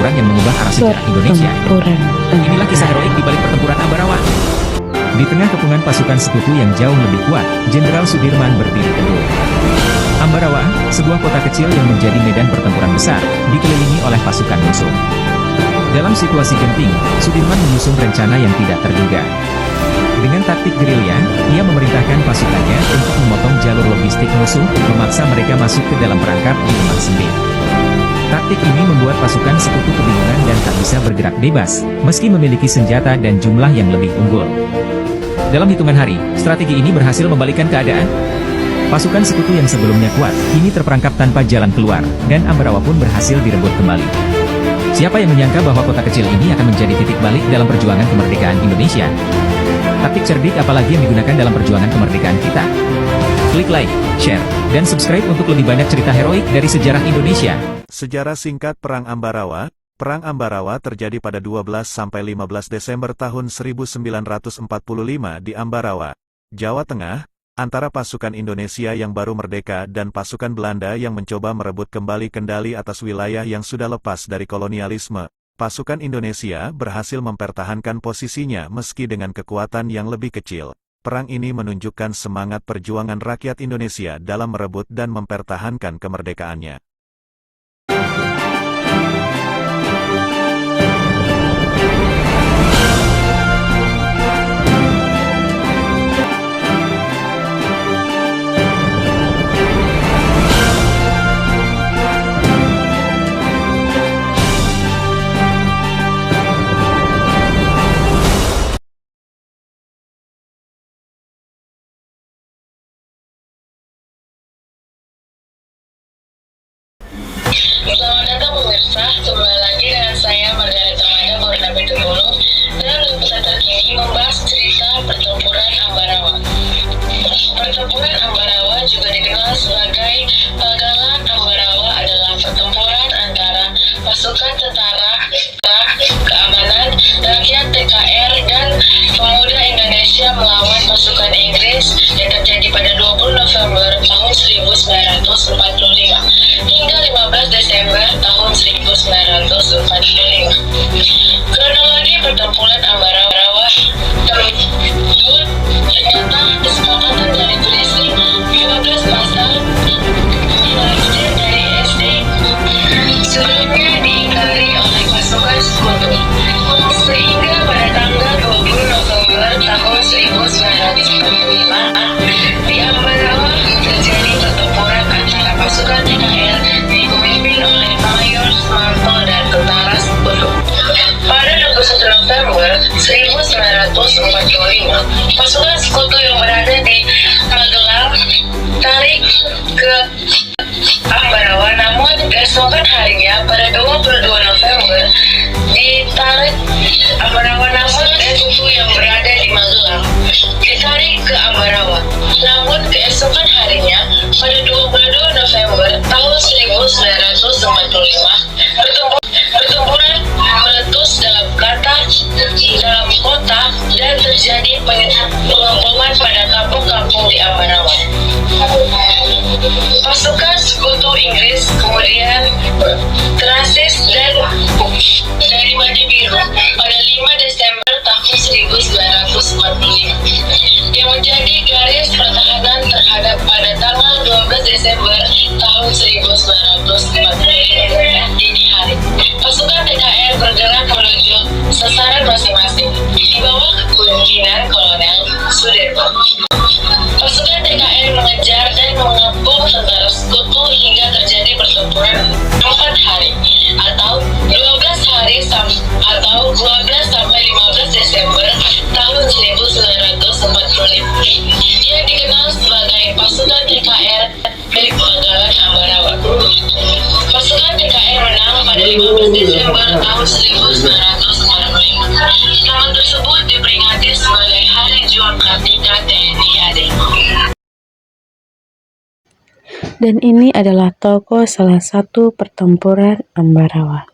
pertempuran yang mengubah arah sejarah Indonesia. Inilah kisah heroik di balik pertempuran Ambarawa. Di tengah kepungan pasukan sekutu yang jauh lebih kuat, Jenderal Sudirman berdiri teguh. Ambarawa, sebuah kota kecil yang menjadi medan pertempuran besar, dikelilingi oleh pasukan musuh. Dalam situasi genting, Sudirman menyusun rencana yang tidak terduga. Dengan taktik gerilya, ia memerintahkan pasukannya untuk memotong jalur logistik musuh, memaksa mereka masuk ke dalam perangkap di Lemah Sembit. Taktik ini membuat pasukan sekutu kebingungan dan tak bisa bergerak bebas, meski memiliki senjata dan jumlah yang lebih unggul. Dalam hitungan hari, strategi ini berhasil membalikkan keadaan. Pasukan sekutu yang sebelumnya kuat, kini terperangkap tanpa jalan keluar, dan Ambarawa pun berhasil direbut kembali. Siapa yang menyangka bahwa kota kecil ini akan menjadi titik balik dalam perjuangan kemerdekaan Indonesia? Taktik cerdik apalagi yang digunakan dalam perjuangan kemerdekaan kita? Klik like, share, dan subscribe untuk lebih banyak cerita heroik dari sejarah Indonesia. Sejarah singkat Perang Ambarawa. Perang Ambarawa terjadi pada 12–15 Desember tahun 1945 di Ambarawa, Jawa Tengah, antara pasukan Indonesia yang baru merdeka dan pasukan Belanda yang mencoba merebut kembali kendali atas wilayah yang sudah lepas dari kolonialisme. Pasukan Indonesia berhasil mempertahankan posisinya meski dengan kekuatan yang lebih kecil. Perang ini menunjukkan semangat perjuangan rakyat Indonesia dalam merebut dan mempertahankan kemerdekaannya. Selamat datang pemirsa, kembali lagi dengan saya Margareta Maya Bornabe Tulung dalam episode terkini membahas cerita pertempuran Ambarawa. Pertempuran Ambarawa juga dikenal sebagai Pagalan Ambarawa adalah pertempuran antara pasukan tentara keamanan rakyat TKR dan pemuda Indonesia melawan pasukan Inggris yang terjadi pada 20 November tahun 1945 hingga 15 Desember tahun 1945. Kronologi pertempuran Ambarawa tersebut ternyata kesepakatan dari selisih 15 pasal dari SD sebelumnya diingkari oleh pasukan sekutu, sehingga pada tanggal 20 November tahun 1945 di Ambarawa terjadi pertempuran antara pasukan TKR dipimpin oleh Mayor Sumarto dan tentara sekutu. Pada 21 November 1945, pasukan sekutu yang berada di Magelang tarik ke Ambarawa, namun keesokan harinya pada 22 November ditarik Ambarawa, namun sekutu yang berada di Magelang ditarik ke Ambarawa. Namun keesokan harinya pada 22 November tahun 1945 pertempuran meletus dalam kota dan terjadi pengembangan pada kampung-kampung di Ambarawa. Pasukan sekutu Inggris kemudian terasis dan dari Madi Biru pada 5 Desember tahun 1945 yang menjadi garis pertahanan terhadap pada tanggal 12 Desember tahun 1945 dini hari. Pasukan TKR bergerak menuju sasaran masing-masing di bawah kepemimpinan Kolonel Sudirman. Pasukan TKR mengejar dan mengepung tentara sekutu hingga terjadi pertempuran 4 hari atau 12 sampai 15 Desember tahun 1945 yang dikenal sebagai pasukan TKR dari Pagalan Ambarawa. Pasukan TKR menang pada 15 Desember tahun 1945. Nama tersebut diperingati sebagai Hari Juang Kartika TNI AD. Dan ini adalah tokoh salah satu pertempuran Ambarawa.